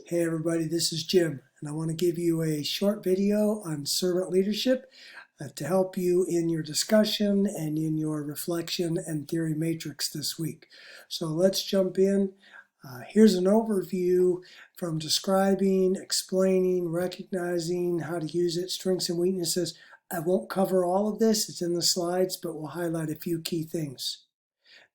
Hey everybody, this is Jim, and I want to give you a short video on servant leadership to help you in your discussion and in your reflection and theory matrix this week. So let's jump in. Here's an overview from describing, explaining, recognizing how to use it, strengths and weaknesses. I won't cover all of this, it's in the slides, but we'll highlight a few key things.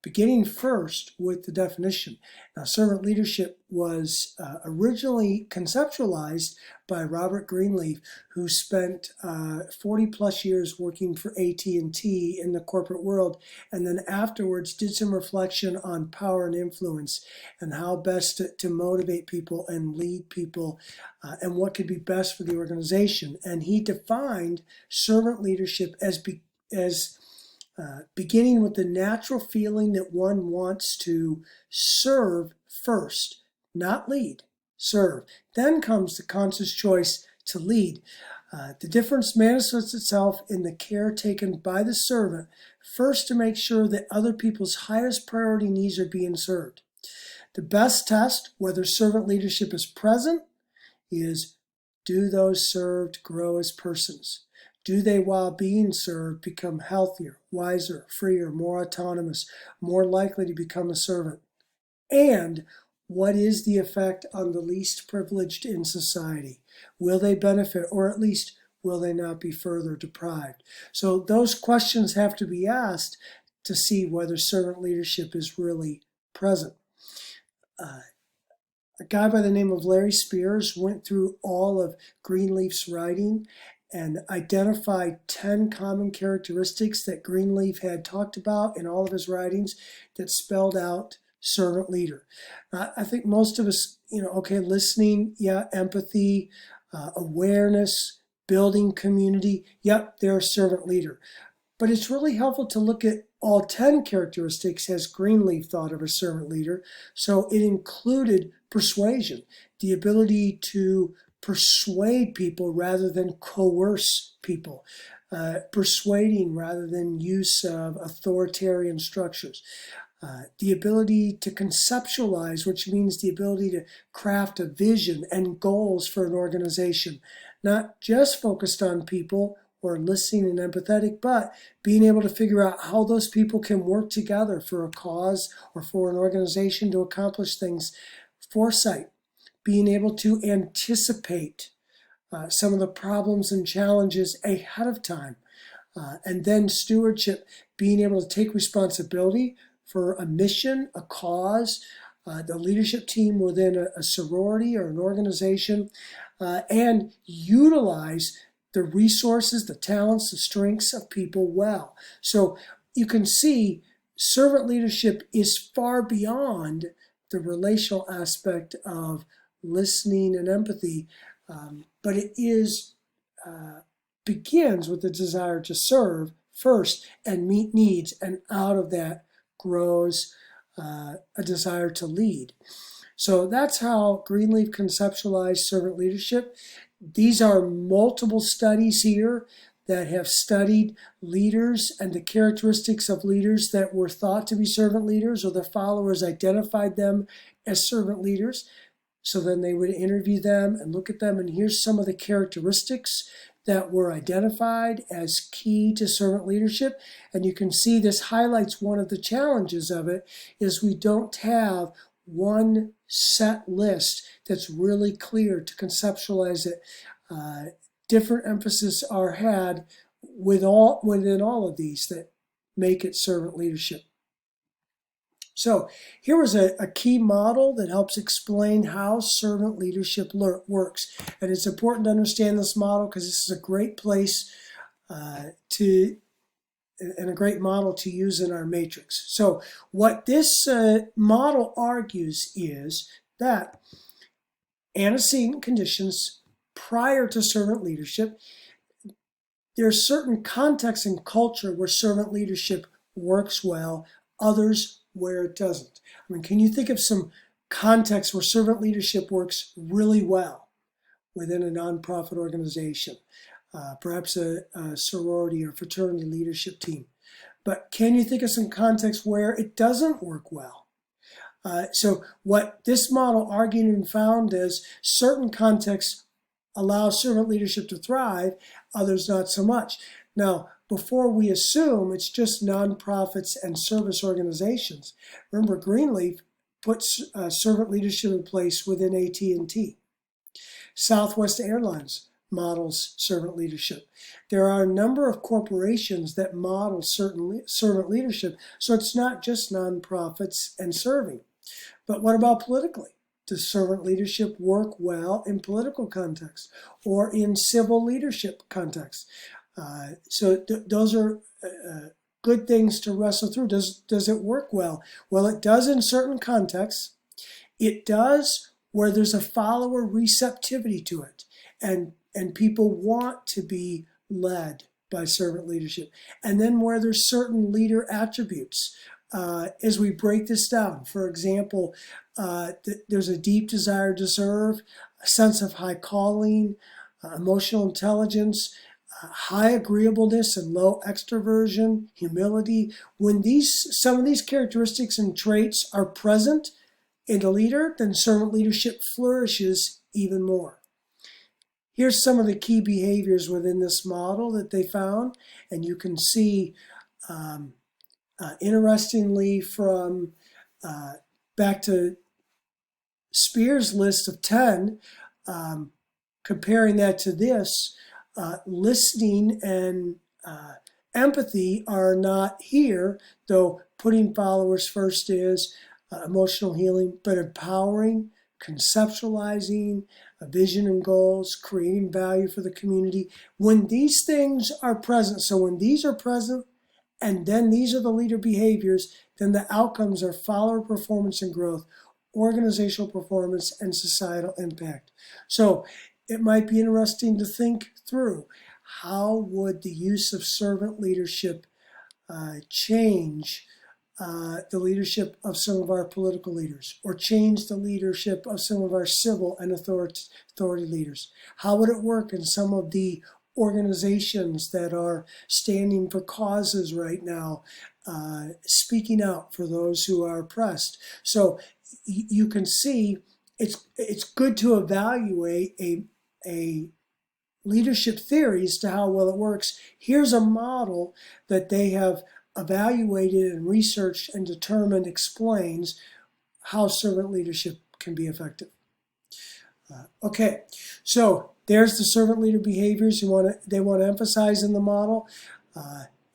Beginning first with the definition. Now, servant leadership was originally conceptualized by Robert Greenleaf, who spent 40 plus years working for AT&T in the corporate world, and then afterwards did some reflection on power and influence and how best to motivate people and lead people and what could be best for the organization. And he defined servant leadership as beginning with the natural feeling that one wants to serve first, not lead, serve. Then comes the conscious choice to lead. The difference manifests itself in the care taken by the servant, first to make sure that other people's highest priority needs are being served. The best test whether servant leadership is present is, do those served grow as persons? Do they, while being served, become healthier, wiser, freer, more autonomous, more likely to become a servant? And what is the effect on the least privileged in society? Will they benefit, or at least will they not be further deprived? So those questions have to be asked to see whether servant leadership is really present. A guy by the name of Larry Spears went through all of Greenleaf's writing and identified 10 common characteristics that Greenleaf had talked about in all of his writings that spelled out servant leader. I think most of us, listening, empathy, awareness, building community, they're a servant leader. But it's really helpful to look at all 10 characteristics as Greenleaf thought of a servant leader. So it included persuasion, the ability to persuade people rather than coerce people, persuading rather than use of authoritarian structures, the ability to conceptualize, which means the ability to craft a vision and goals for an organization, not just focused on people or listening and empathetic, but being able to figure out how those people can work together for a cause or for an organization to accomplish things. Foresight, being able to anticipate some of the problems and challenges ahead of time. And then stewardship, being able to take responsibility for a mission, a cause, the leadership team within a sorority or an organization, and utilize the resources, the talents, the strengths of people well. So you can see servant leadership is far beyond the relational aspect of listening and empathy, but it begins with the desire to serve first and meet needs, and out of that grows a desire to lead. So that's how Greenleaf conceptualized servant leadership. These are multiple studies here that have studied leaders and the characteristics of leaders that were thought to be servant leaders, or their followers identified them as servant leaders. So then they would interview them and look at them, and here's some of the characteristics that were identified as key to servant leadership. And you can see this highlights one of the challenges of it, is we don't have one set list that's really clear to conceptualize it. Different emphasis are had within all of these that make it servant leadership. So here was a key model that helps explain how servant leadership works. And it's important to understand this model because this is a great place and a great model to use in our matrix. So what this model argues is that antecedent conditions prior to servant leadership, there are certain contexts and culture where servant leadership works well, others where it doesn't. I mean, can you think of some contexts where servant leadership works really well within a nonprofit organization? Perhaps a sorority or fraternity leadership team. But can you think of some contexts where it doesn't work well? So what this model argued and found is certain contexts allow servant leadership to thrive, others not so much. Now, before we assume it's just nonprofits and service organizations, remember Greenleaf puts servant leadership in place within AT&T. Southwest Airlines models servant leadership. There are a number of corporations that model servant leadership, so it's not just nonprofits and serving. But what about politically? Does servant leadership work well in political context or in civil leadership context? Those are good things to wrestle through. Does it work well? Well, it does in certain contexts. It does where there's a follower receptivity to it, and people want to be led by servant leadership. And then where there's certain leader attributes. As we break this down, for example, there's a deep desire to serve, a sense of high calling, emotional intelligence, high agreeableness and low extroversion, humility. When some of these characteristics and traits are present in the leader, then servant leadership flourishes even more. Here's some of the key behaviors within this model that they found, and you can see interestingly, from back to Spears' list of 10, comparing that to this, listening and empathy are not here, though putting followers first is emotional healing, but empowering, conceptualizing a vision and goals, creating value for the community. When these things are present, so when these are present, and then these are the leader behaviors, then the outcomes are follower performance and growth, organizational performance, and societal impact. So it might be interesting to think through, how would the use of servant leadership change the leadership of some of our political leaders, or change the leadership of some of our civil and authority leaders? How would it work in some of the organizations that are standing for causes right now, speaking out for those who are oppressed? So you can see it's good to evaluate a leadership theory as to how well it works. Here's a model that they have evaluated and researched and determined explains how servant leadership can be effective. Okay, so there's the servant leader behaviors they want to emphasize in the model.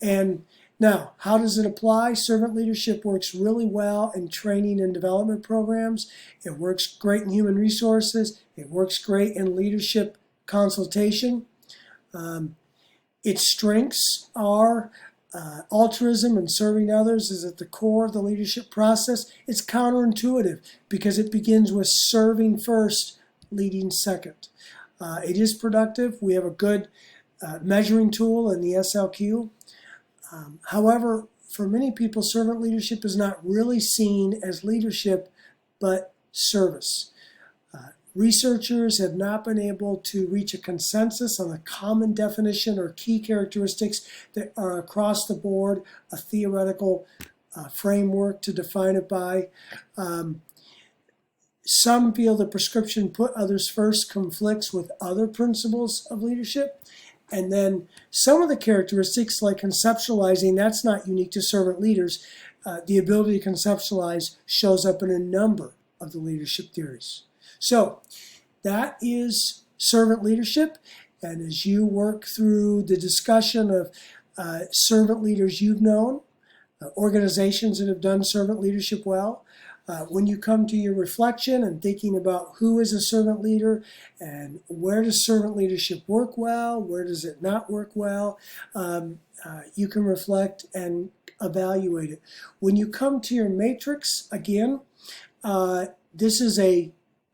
And now, how does it apply? Servant leadership works really well in training and development programs. It works great in human resources. It works great in leadership consultation. Its strengths are altruism and serving others is at the core of the leadership process. It's counterintuitive because it begins with serving first, leading second. It is productive. We have a good measuring tool in the SLQ. However, for many people, servant leadership is not really seen as leadership, but service. Researchers have not been able to reach a consensus on a common definition or key characteristics that are across the board, a theoretical framework to define it by. Some feel the prescription put others first conflicts with other principles of leadership. And then some of the characteristics, like conceptualizing, that's not unique to servant leaders. The ability to conceptualize shows up in a number of the leadership theories. So that is servant leadership. And as you work through the discussion of servant leaders you've known, organizations that have done servant leadership well, when you come to your reflection and thinking about who is a servant leader and where does servant leadership work well, where does it not work well, you can reflect and evaluate it. When you come to your matrix, again,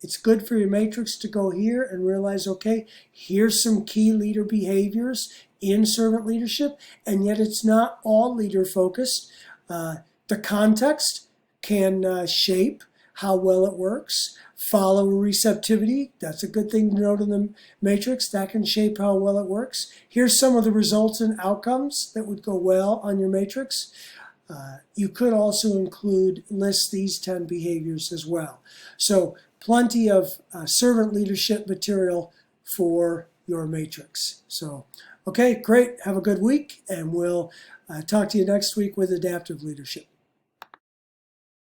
it's good for your matrix to go here and realize, okay, here's some key leader behaviors in servant leadership, and yet it's not all leader focused. The context can shape how well it works. Follower receptivity, that's a good thing to note in the matrix. That can shape how well it works. Here's some of the results and outcomes that would go well on your matrix. You could also list these 10 behaviors as well. So plenty of servant leadership material for your matrix. So, okay, great. Have a good week, and we'll talk to you next week with adaptive leadership.